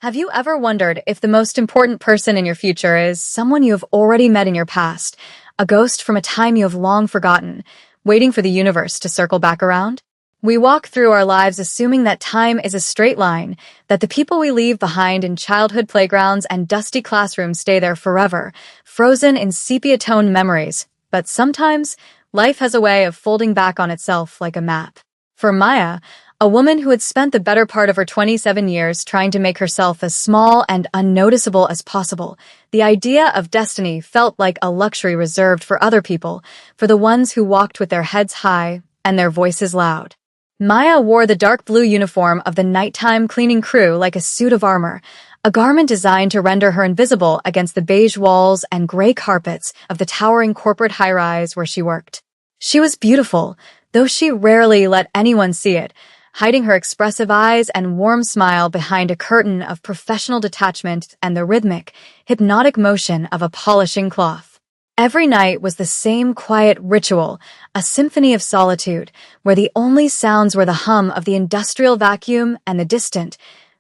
Have you ever wondered if the most important person in your future is someone you have already met in your past, a ghost from a time you have long forgotten, waiting for the universe to circle back around? We walk through our lives assuming that time is a straight line, that the people we leave behind in childhood playgrounds and dusty classrooms stay there forever, frozen in sepia-toned memories. But sometimes, life has a way of folding back on itself like a map. For Maya, a woman who had spent the better part of her 27 years trying to make herself as small and unnoticeable as possible, the idea of destiny felt like a luxury reserved for other people, for the ones who walked with their heads high and their voices loud. Maya wore the dark blue uniform of the nighttime cleaning crew like a suit of armor, a garment designed to render her invisible against the beige walls and gray carpets of the towering corporate high-rise where she worked. She was beautiful, though she rarely let anyone see it, hiding her expressive eyes and warm smile behind a curtain of professional detachment and the rhythmic, hypnotic motion of a polishing cloth. Every night was the same quiet ritual, a symphony of solitude, where the only sounds were the hum of the industrial vacuum and the distant,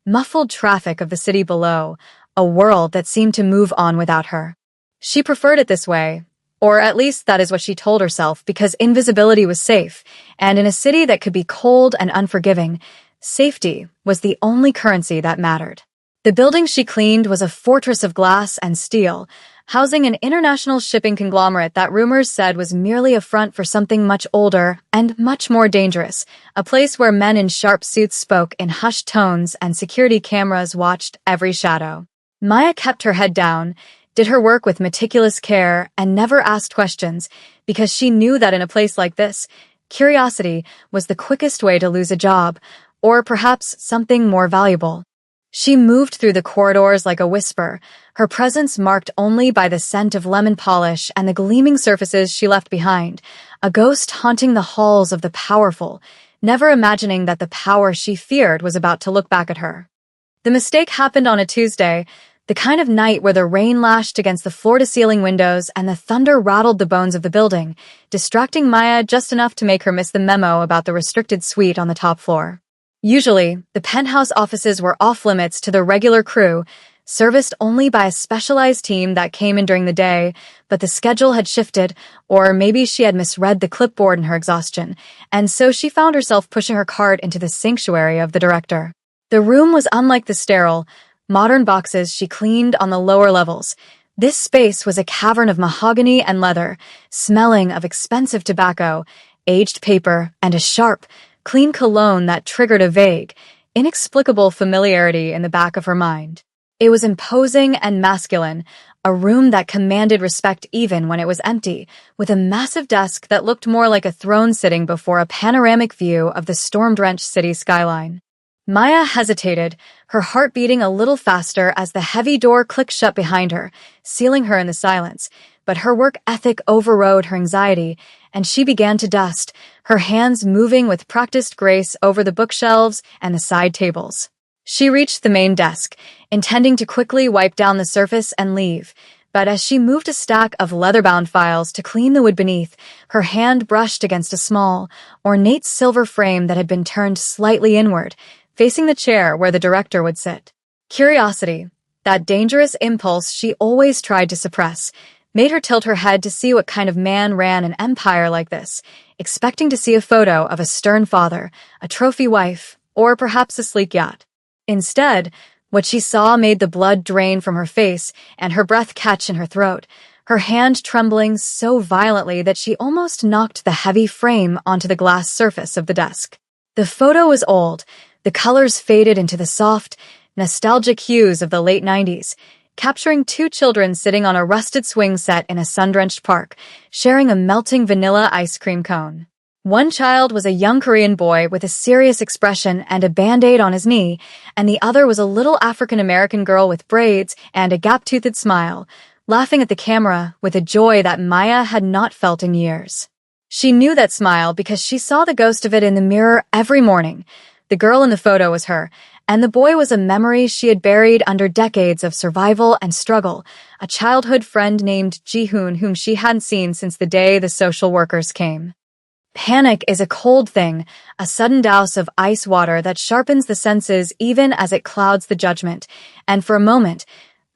muffled traffic of the city below, a world that seemed to move on without her. She preferred it this way. Or at least that is what she told herself, because invisibility was safe, and in a city that could be cold and unforgiving, safety was the only currency that mattered. The building she cleaned was a fortress of glass and steel, housing an international shipping conglomerate that rumors said was merely a front for something much older and much more dangerous, a place where men in sharp suits spoke in hushed tones and security cameras watched every shadow. Maya kept her head down, did her work with meticulous care, and never asked questions, because she knew that in a place like this, curiosity was the quickest way to lose a job, or perhaps something more valuable. She moved through the corridors like a whisper, her presence marked only by the scent of lemon polish and the gleaming surfaces she left behind, a ghost haunting the halls of the powerful, never imagining that the power she feared was about to look back at her. The mistake happened on a Tuesday, the kind of night where the rain lashed against the floor-to-ceiling windows and the thunder rattled the bones of the building, distracting Maya just enough to make her miss the memo about the restricted suite on the top floor. Usually, the penthouse offices were off-limits to the regular crew, serviced only by a specialized team that came in during the day, but the schedule had shifted, or maybe she had misread the clipboard in her exhaustion, and so she found herself pushing her cart into the sanctuary of the director. The room was unlike the sterile, modern boxes she cleaned on the lower levels. This space was a cavern of mahogany and leather, smelling of expensive tobacco, aged paper, and a sharp, clean cologne that triggered a vague, inexplicable familiarity in the back of her mind. It was imposing and masculine, a room that commanded respect even when it was empty, with a massive desk that looked more like a throne sitting before a panoramic view of the storm-drenched city skyline. Maya hesitated, her heart beating a little faster as the heavy door clicked shut behind her, sealing her in the silence. But her work ethic overrode her anxiety, and she began to dust, her hands moving with practiced grace over the bookshelves and the side tables. She reached the main desk, intending to quickly wipe down the surface and leave, but as she moved a stack of leather-bound files to clean the wood beneath, her hand brushed against a small, ornate silver frame that had been turned slightly inward, facing the chair where the director would sit. Curiosity, that dangerous impulse she always tried to suppress, made her tilt her head to see what kind of man ran an empire like this, expecting to see a photo of a stern father, a trophy wife, or perhaps a sleek yacht. Instead, what she saw made the blood drain from her face and her breath catch in her throat, her hand trembling so violently that she almost knocked the heavy frame onto the glass surface of the desk. The photo was old, the colors faded into the soft, nostalgic hues of the late 90s, capturing two children sitting on a rusted swing set in a sun-drenched park, sharing a melting vanilla ice cream cone. One child was a young Korean boy with a serious expression and a Band-Aid on his knee, and the other was a little African-American girl with braids and a gap-toothed smile, laughing at the camera with a joy that Maya had not felt in years. She knew that smile because she saw the ghost of it in the mirror every morning. The girl in the photo was her, and the boy was a memory she had buried under decades of survival and struggle, a childhood friend named Ji-hoon whom she hadn't seen since the day the social workers came. Panic is a cold thing, a sudden douse of ice water that sharpens the senses even as it clouds the judgment. And for a moment,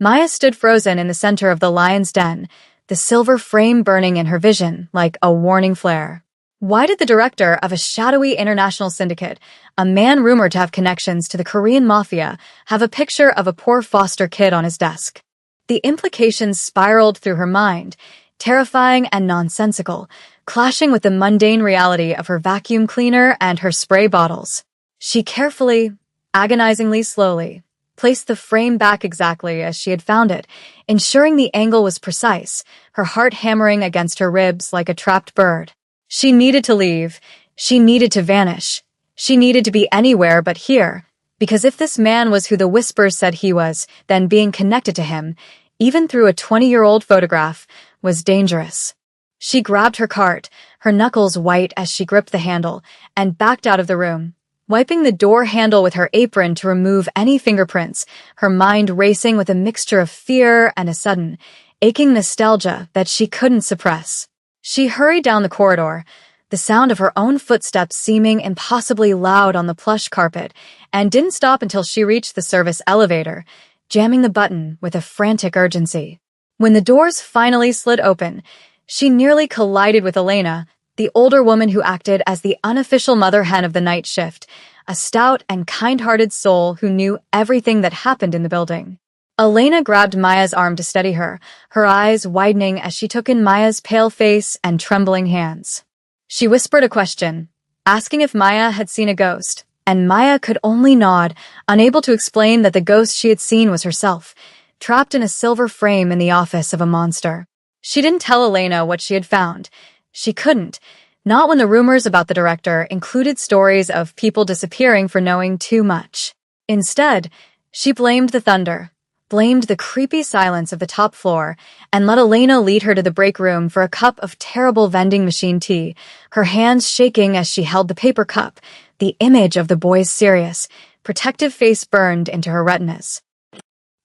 Maya stood frozen in the center of the lion's den, the silver frame burning in her vision like a warning flare. Why did the director of a shadowy international syndicate, a man rumored to have connections to the Korean Mafia, have a picture of a poor foster kid on his desk? The implications spiraled through her mind, terrifying and nonsensical, clashing with the mundane reality of her vacuum cleaner and her spray bottles. She carefully, agonizingly slowly, placed the frame back exactly as she had found it, ensuring the angle was precise, her heart hammering against her ribs like a trapped bird. She needed to leave. She needed to vanish. She needed to be anywhere but here, because if this man was who the whispers said he was, then being connected to him, even through a 20-year-old photograph, was dangerous. She grabbed her cart, her knuckles white as she gripped the handle, and backed out of the room, wiping the door handle with her apron to remove any fingerprints, her mind racing with a mixture of fear and a sudden, aching nostalgia that she couldn't suppress. She hurried down the corridor, the sound of her own footsteps seeming impossibly loud on the plush carpet, and didn't stop until she reached the service elevator, jamming the button with a frantic urgency. When the doors finally slid open, she nearly collided with Elena, the older woman who acted as the unofficial mother hen of the night shift, a stout and kind-hearted soul who knew everything that happened in the building. Elena grabbed Maya's arm to steady her, her eyes widening as she took in Maya's pale face and trembling hands. She whispered a question, asking if Maya had seen a ghost, and Maya could only nod, unable to explain that the ghost she had seen was herself, trapped in a silver frame in the office of a monster. She didn't tell Elena what she had found. She couldn't, not when the rumors about the director included stories of people disappearing for knowing too much. Instead, she blamed the thunder, blamed the creepy silence of the top floor, and let Elena lead her to the break room for a cup of terrible vending machine tea, her hands shaking as she held the paper cup, the image of the boy's serious, protective face burned into her retinas.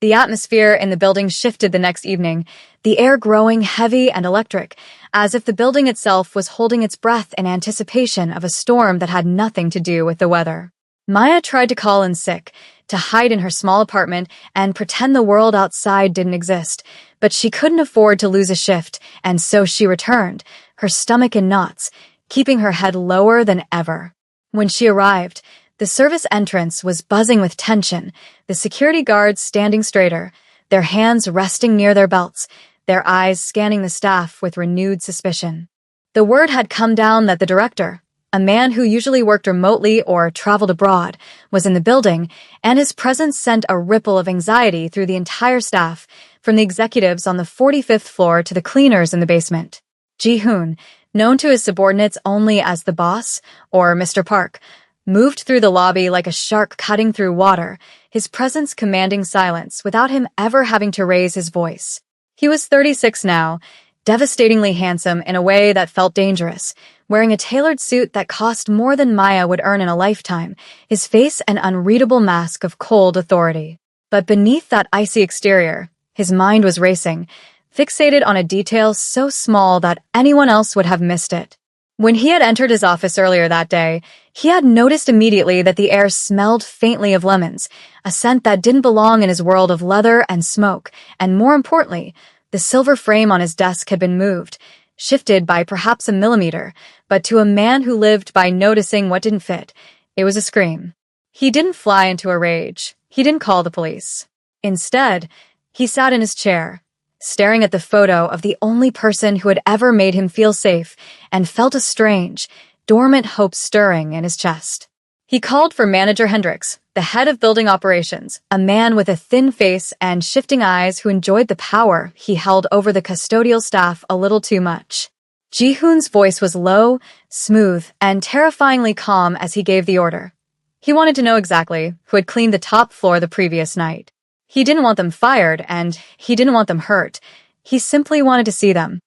The atmosphere in the building shifted the next evening, the air growing heavy and electric, as if the building itself was holding its breath in anticipation of a storm that had nothing to do with the weather. Maya tried to call in sick, to hide in her small apartment and pretend the world outside didn't exist, but she couldn't afford to lose a shift, and so she returned, her stomach in knots, keeping her head lower than ever. When she arrived, the service entrance was buzzing with tension, the security guards standing straighter, their hands resting near their belts, their eyes scanning the staff with renewed suspicion. The word had come down that the director, a man who usually worked remotely or traveled abroad, was in the building, and his presence sent a ripple of anxiety through the entire staff, from the executives on the 45th floor to the cleaners in the basement. Ji-hoon, known to his subordinates only as the boss, or Mr. Park, moved through the lobby like a shark cutting through water, his presence commanding silence without him ever having to raise his voice. He was 36 now, devastatingly handsome in a way that felt dangerous, wearing a tailored suit that cost more than Maya would earn in a lifetime, his face an unreadable mask of cold authority. But beneath that icy exterior, his mind was racing, fixated on a detail so small that anyone else would have missed it. When he had entered his office earlier that day, he had noticed immediately that the air smelled faintly of lemons, a scent that didn't belong in his world of leather and smoke, and more importantly, the silver frame on his desk had been moved, shifted by perhaps a millimeter, but to a man who lived by noticing what didn't fit, it was a scream. He didn't fly into a rage. He didn't call the police. Instead, he sat in his chair, staring at the photo of the only person who had ever made him feel safe, and felt a strange, dormant hope stirring in his chest. He called for Manager Hendricks, the head of building operations, a man with a thin face and shifting eyes who enjoyed the power he held over the custodial staff a little too much. Ji-hoon's voice was low, smooth, and terrifyingly calm as he gave the order. He wanted to know exactly who had cleaned the top floor the previous night. He didn't want them fired, and he didn't want them hurt. He simply wanted to see them.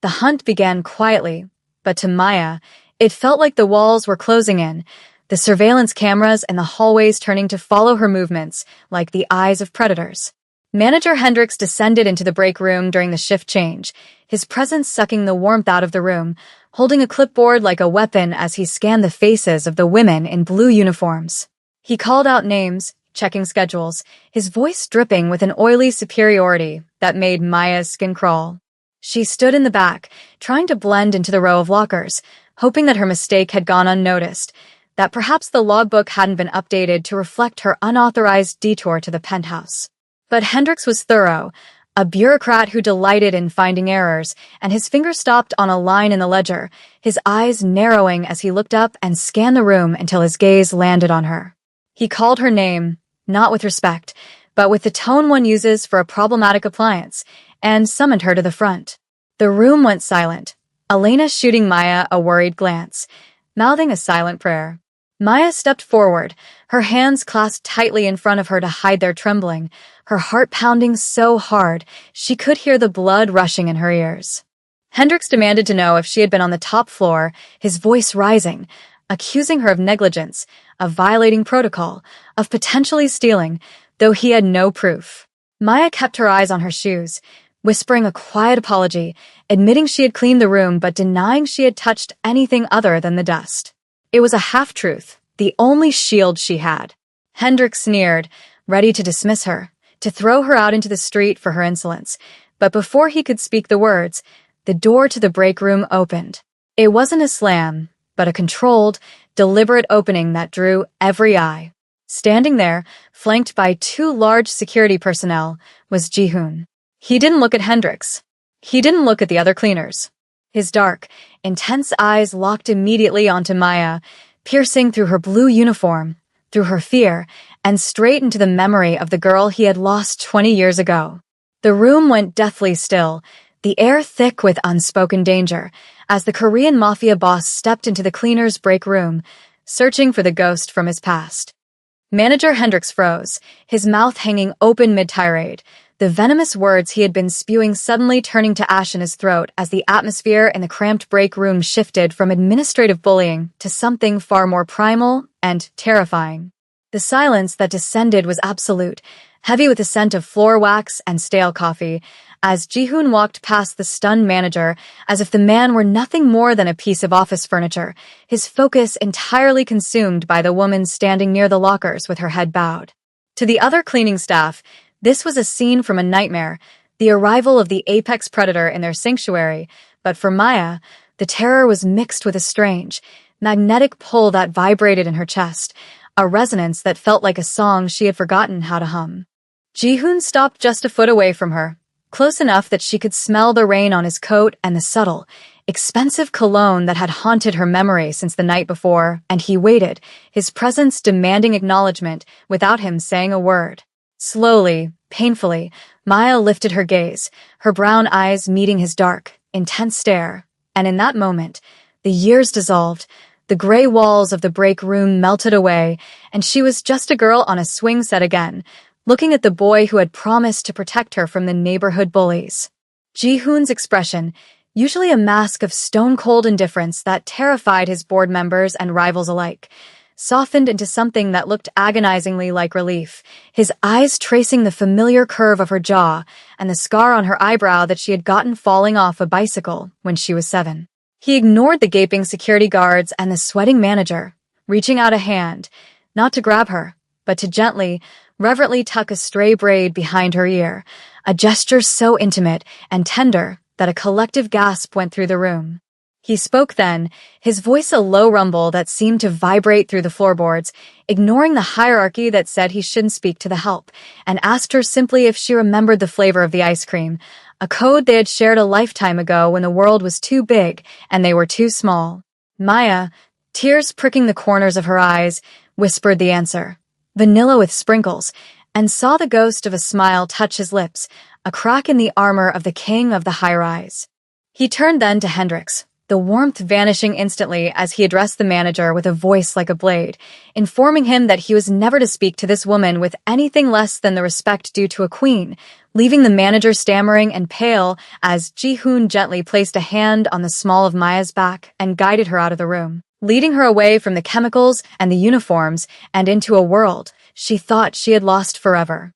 The hunt began quietly, but to Maya, it felt like the walls were closing in, the surveillance cameras in the hallways turning to follow her movements like the eyes of predators. Manager Hendricks descended into the break room during the shift change, his presence sucking the warmth out of the room, holding a clipboard like a weapon as he scanned the faces of the women in blue uniforms. He called out names, checking schedules, his voice dripping with an oily superiority that made Maya's skin crawl. She stood in the back, trying to blend into the row of lockers, hoping that her mistake had gone unnoticed, that perhaps the logbook hadn't been updated to reflect her unauthorized detour to the penthouse. But Hendricks was thorough, a bureaucrat who delighted in finding errors, and his finger stopped on a line in the ledger, his eyes narrowing as he looked up and scanned the room until his gaze landed on her. He called her name, not with respect, but with the tone one uses for a problematic appliance, and summoned her to the front. The room went silent, Elena shooting Maya a worried glance, mouthing a silent prayer. Maya stepped forward, her hands clasped tightly in front of her to hide their trembling, her heart pounding so hard she could hear the blood rushing in her ears. Hendricks demanded to know if she had been on the top floor, his voice rising, accusing her of negligence, of violating protocol, of potentially stealing, though he had no proof. Maya kept her eyes on her shoes, whispering a quiet apology, admitting she had cleaned the room but denying she had touched anything other than the dust. It was a half-truth, the only shield she had. Hendricks sneered, ready to dismiss her, to throw her out into the street for her insolence. But before he could speak the words, the door to the break room opened. It wasn't a slam, but a controlled, deliberate opening that drew every eye. Standing there, flanked by two large security personnel, was Ji-hoon. He didn't look at Hendricks. He didn't look at the other cleaners. His dark, intense eyes locked immediately onto Maya, piercing through her blue uniform, through her fear, and straight into the memory of the girl he had lost 20 years ago. The room went deathly still, the air thick with unspoken danger, as the Korean Mafia boss stepped into the cleaner's break room, searching for the ghost from his past. Manager Hendricks froze, his mouth hanging open mid-tirade, the venomous words he had been spewing suddenly turning to ash in his throat as the atmosphere in the cramped break room shifted from administrative bullying to something far more primal and terrifying. The silence that descended was absolute, heavy with the scent of floor wax and stale coffee, as Ji-hoon walked past the stunned manager as if the man were nothing more than a piece of office furniture, his focus entirely consumed by the woman standing near the lockers with her head bowed. To the other cleaning staff, this was a scene from a nightmare, the arrival of the apex predator in their sanctuary, but for Maya, the terror was mixed with a strange, magnetic pull that vibrated in her chest, a resonance that felt like a song she had forgotten how to hum. Ji-hoon stopped just a foot away from her, close enough that she could smell the rain on his coat and the subtle, expensive cologne that had haunted her memory since the night before, and he waited, his presence demanding acknowledgement without him saying a word. Slowly, painfully, Maya lifted her gaze, her brown eyes meeting his dark, intense stare, and in that moment, the years dissolved, the gray walls of the break room melted away, and she was just a girl on a swing set again, looking at the boy who had promised to protect her from the neighborhood bullies. Ji-hoon's expression, usually a mask of stone-cold indifference that terrified his board members and rivals alike, softened into something that looked agonizingly like relief, his eyes tracing the familiar curve of her jaw and the scar on her eyebrow that she had gotten falling off a bicycle when she was 7. He ignored the gaping security guards and the sweating manager, reaching out a hand, not to grab her, but to gently, reverently tuck a stray braid behind her ear, a gesture so intimate and tender that a collective gasp went through the room. He spoke then, his voice a low rumble that seemed to vibrate through the floorboards, ignoring the hierarchy that said he shouldn't speak to the help, and asked her simply if she remembered the flavor of the ice cream, a code they had shared a lifetime ago when the world was too big and they were too small. Maya, tears pricking the corners of her eyes, whispered the answer, vanilla with sprinkles, and saw the ghost of a smile touch his lips, a crack in the armor of the king of the high-rise. He turned then to Hendricks, the warmth vanishing instantly as he addressed the manager with a voice like a blade, informing him that he was never to speak to this woman with anything less than the respect due to a queen, leaving the manager stammering and pale as Ji-hoon gently placed a hand on the small of Maya's back and guided her out of the room, leading her away from the chemicals and the uniforms and into a world she thought she had lost forever.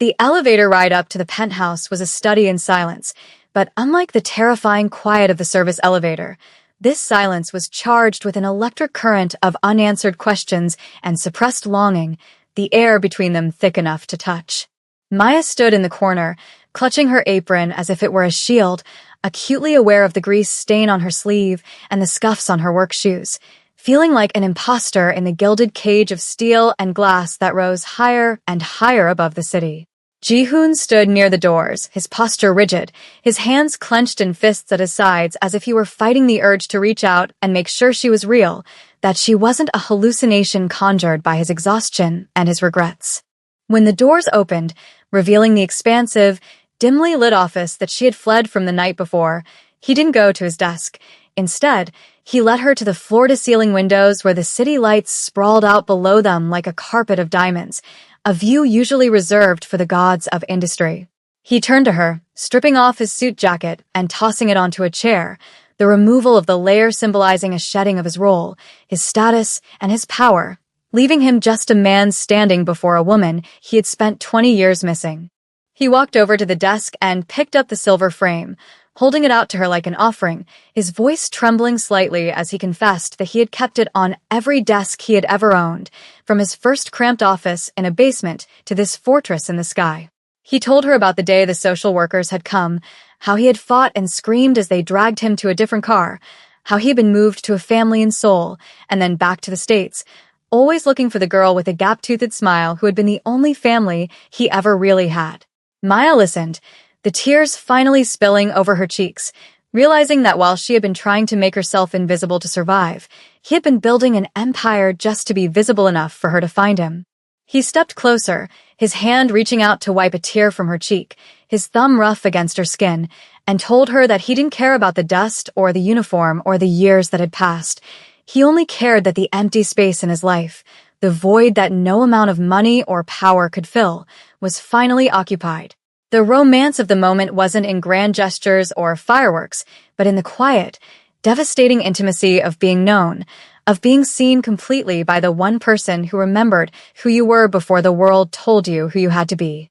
The elevator ride up to the penthouse was a study in silence, but unlike the terrifying quiet of the service elevator, This silence was charged with an electric current of unanswered questions and suppressed longing, the air between them thick enough to touch. Maya stood in the corner, clutching her apron as if it were a shield, acutely aware of the grease stain on her sleeve and the scuffs on her work shoes, feeling like an imposter in the gilded cage of steel and glass that rose higher and higher above the city. Ji-hoon stood near the doors, his posture rigid, his hands clenched in fists at his sides as if he were fighting the urge to reach out and make sure she was real, that she wasn't a hallucination conjured by his exhaustion and his regrets. When the doors opened, revealing the expansive, dimly lit office that she had fled from the night before, he didn't go to his desk. Instead, he led her to the floor-to-ceiling windows where the city lights sprawled out below them like a carpet of diamonds, a view usually reserved for the gods of industry. He turned to her, stripping off his suit jacket and tossing it onto a chair, the removal of the layer symbolizing a shedding of his role, his status, and his power, leaving him just a man standing before a woman he had spent 20 years missing. He walked over to the desk and picked up the silver frame, holding it out to her like an offering, his voice trembling slightly as he confessed that he had kept it on every desk he had ever owned, from his first cramped office in a basement to this fortress in the sky. He told her about the day the social workers had come, how he had fought and screamed as they dragged him to a different car, how he had been moved to a family in Seoul, and then back to the States, always looking for the girl with a gap-toothed smile who had been the only family he ever really had. Maya listened, the tears finally spilling over her cheeks, realizing that while she had been trying to make herself invisible to survive, he had been building an empire just to be visible enough for her to find him. He stepped closer, his hand reaching out to wipe a tear from her cheek, his thumb rough against her skin, and told her that he didn't care about the dust or the uniform or the years that had passed. He only cared that the empty space in his life, the void that no amount of money or power could fill, was finally occupied. The romance of the moment wasn't in grand gestures or fireworks, but in the quiet, devastating intimacy of being known, of being seen completely by the one person who remembered who you were before the world told you who you had to be.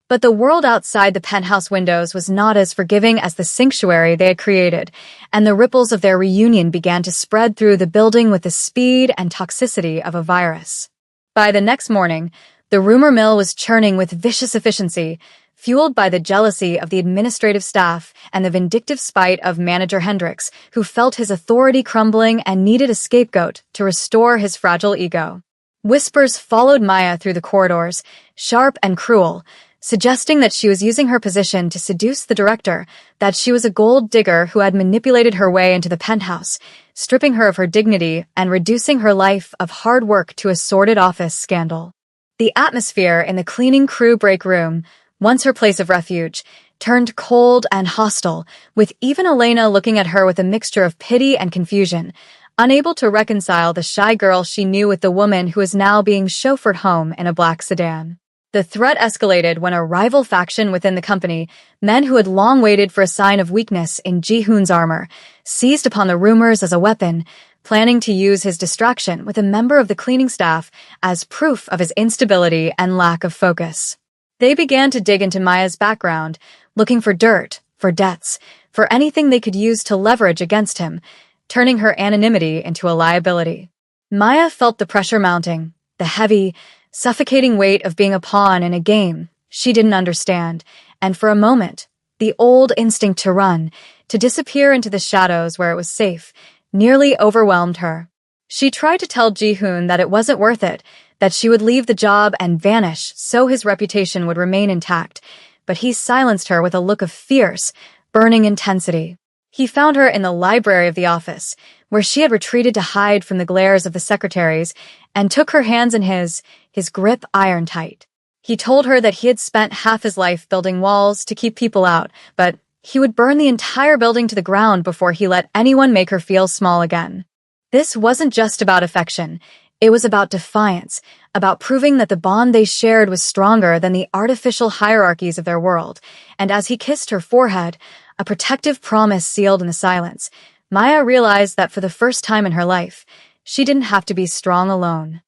But the world outside the penthouse windows was not as forgiving as the sanctuary they had created, and the ripples of their reunion began to spread through the building with the speed and toxicity of a virus. By the next morning, the rumor mill was churning with vicious efficiency, fueled by the jealousy of the administrative staff and the vindictive spite of manager Hendricks, who felt his authority crumbling and needed a scapegoat to restore his fragile ego. Whispers followed Maya through the corridors, sharp and cruel, suggesting that she was using her position to seduce the director, that she was a gold digger who had manipulated her way into the penthouse, stripping her of her dignity and reducing her life of hard work to a sordid office scandal. The atmosphere in the cleaning crew break room, once her place of refuge, turned cold and hostile, with even Elena looking at her with a mixture of pity and confusion, unable to reconcile the shy girl she knew with the woman who was now being chauffeured home in a black sedan. The threat escalated when a rival faction within the company, men who had long waited for a sign of weakness in Ji-hoon's armor, seized upon the rumors as a weapon, planning to use his distraction with a member of the cleaning staff as proof of his instability and lack of focus. They began to dig into Maya's background, looking for dirt, for debts, for anything they could use to leverage against him, turning her anonymity into a liability. Maya felt the pressure mounting, the heavy, suffocating weight of being a pawn in a game she didn't understand, and for a moment, the old instinct to run, to disappear into the shadows where it was safe, nearly overwhelmed her. She tried to tell Ji-hoon that it wasn't worth it, that she would leave the job and vanish so his reputation would remain intact, but he silenced her with a look of fierce, burning intensity. He found her in the library of the office, where she had retreated to hide from the glares of the secretaries, and took her hands in his grip iron tight. He told her that he had spent half his life building walls to keep people out, but he would burn the entire building to the ground before he let anyone make her feel small again. This wasn't just about affection. It was about defiance, about proving that the bond they shared was stronger than the artificial hierarchies of their world. And as he kissed her forehead, a protective promise sealed in the silence, Maya realized that for the first time in her life, she didn't have to be strong alone.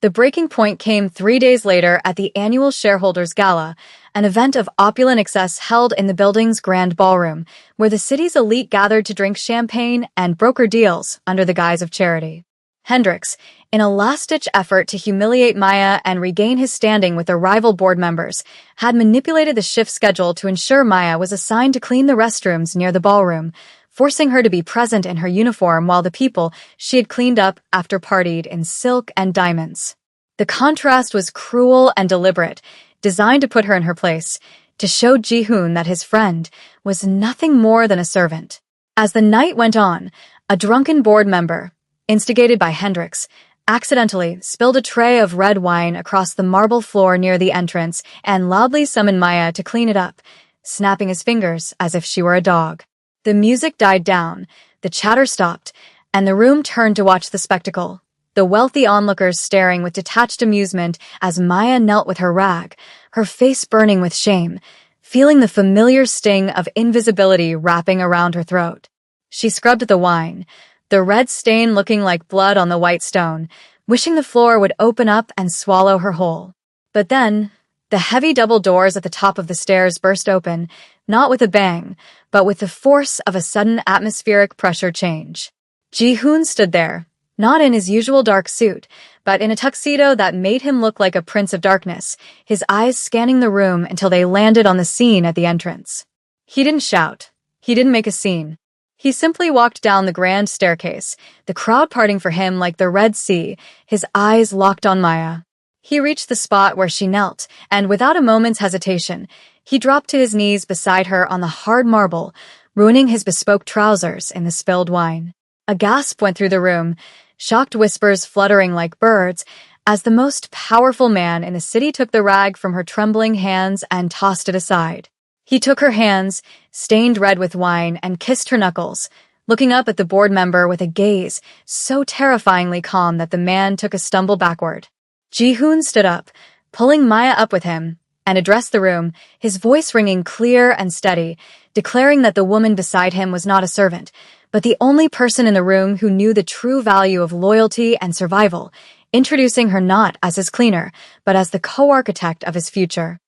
The breaking point came 3 days later at the annual Shareholders Gala, an event of opulent excess held in the building's grand ballroom, where the city's elite gathered to drink champagne and broker deals under the guise of charity. Hendricks, in a last-ditch effort to humiliate Maya and regain his standing with the rival board members, had manipulated the shift schedule to ensure Maya was assigned to clean the restrooms near the ballroom, forcing her to be present in her uniform while the people she had cleaned up after partied in silk and diamonds. The contrast was cruel and deliberate, designed to put her in her place, to show Ji-hoon that his friend was nothing more than a servant. As the night went on, a drunken board member, instigated by Hendricks, accidentally spilled a tray of red wine across the marble floor near the entrance and loudly summoned Maya to clean it up, snapping his fingers as if she were a dog. The music died down, the chatter stopped, and the room turned to watch the spectacle, the wealthy onlookers staring with detached amusement as Maya knelt with her rag, her face burning with shame, feeling the familiar sting of invisibility wrapping around her throat. She scrubbed the wine, the red stain looking like blood on the white stone, wishing the floor would open up and swallow her whole. But then, the heavy double doors at the top of the stairs burst open, not with a bang, but with the force of a sudden atmospheric pressure change. Ji-hoon stood there, not in his usual dark suit, but in a tuxedo that made him look like a prince of darkness, his eyes scanning the room until they landed on the scene at the entrance. He didn't shout. He didn't make a scene. He simply walked down the grand staircase, the crowd parting for him like the Red Sea, his eyes locked on Maya. He reached the spot where she knelt, and without a moment's hesitation, he dropped to his knees beside her on the hard marble, ruining his bespoke trousers in the spilled wine. A gasp went through the room, shocked whispers fluttering like birds, as the most powerful man in the city took the rag from her trembling hands and tossed it aside. He took her hands, stained red with wine, and kissed her knuckles, looking up at the board member with a gaze so terrifyingly calm that the man took a stumble backward. Ji-hoon stood up, pulling Maya up with him, and addressed the room, his voice ringing clear and steady, declaring that the woman beside him was not a servant, but the only person in the room who knew the true value of loyalty and survival, introducing her not as his cleaner, but as the co-architect of his future.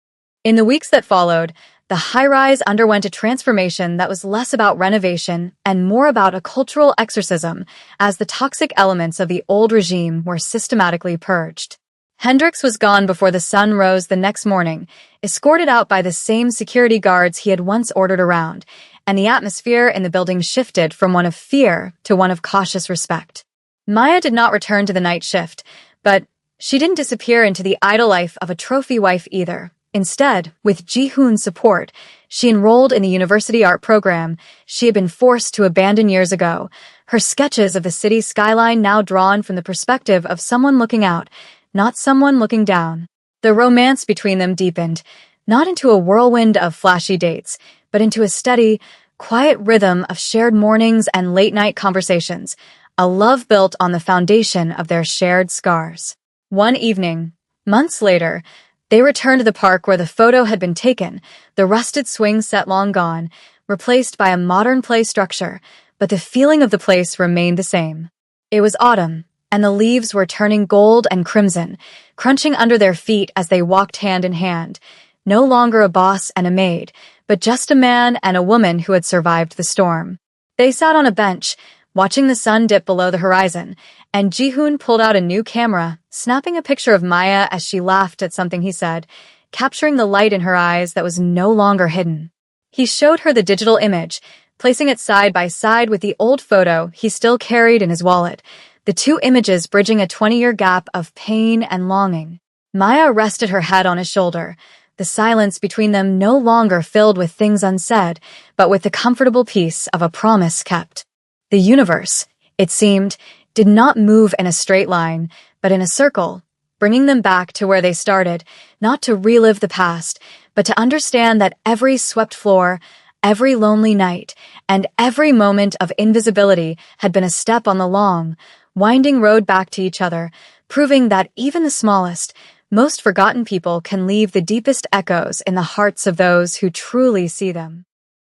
In the weeks that followed, the high-rise underwent a transformation that was less about renovation and more about a cultural exorcism, as the toxic elements of the old regime were systematically purged. Hendricks was gone before the sun rose the next morning, escorted out by the same security guards he had once ordered around, and the atmosphere in the building shifted from one of fear to one of cautious respect. Maya did not return to the night shift, but she didn't disappear into the idle life of a trophy wife either. Instead, with Ji-hoon's support, she enrolled in the university art program she had been forced to abandon years ago, her sketches of the city's skyline now drawn from the perspective of someone looking out, not someone looking down. The romance between them deepened, not into a whirlwind of flashy dates, but into a steady, quiet rhythm of shared mornings and late-night conversations, a love built on the foundation of their shared scars. One evening, months later, they returned to the park where the photo had been taken, the rusted swing set long gone, replaced by a modern play structure, but the feeling of the place remained the same. It was autumn, and the leaves were turning gold and crimson, crunching under their feet as they walked hand in hand, no longer a boss and a maid, but just a man and a woman who had survived the storm. They sat on a bench, watching the sun dip below the horizon, and Ji-hoon pulled out a new camera, snapping a picture of Maya as she laughed at something he said, capturing the light in her eyes that was no longer hidden. He showed her the digital image, placing it side by side with the old photo he still carried in his wallet, the two images bridging a 20-year gap of pain and longing. Maya rested her head on his shoulder, the silence between them no longer filled with things unsaid, but with the comfortable peace of a promise kept. The universe, it seemed, did not move in a straight line, but in a circle, bringing them back to where they started, not to relive the past, but to understand that every swept floor, every lonely night, and every moment of invisibility had been a step on the long, winding road back to each other, proving that even the smallest, most forgotten people can leave the deepest echoes in the hearts of those who truly see them.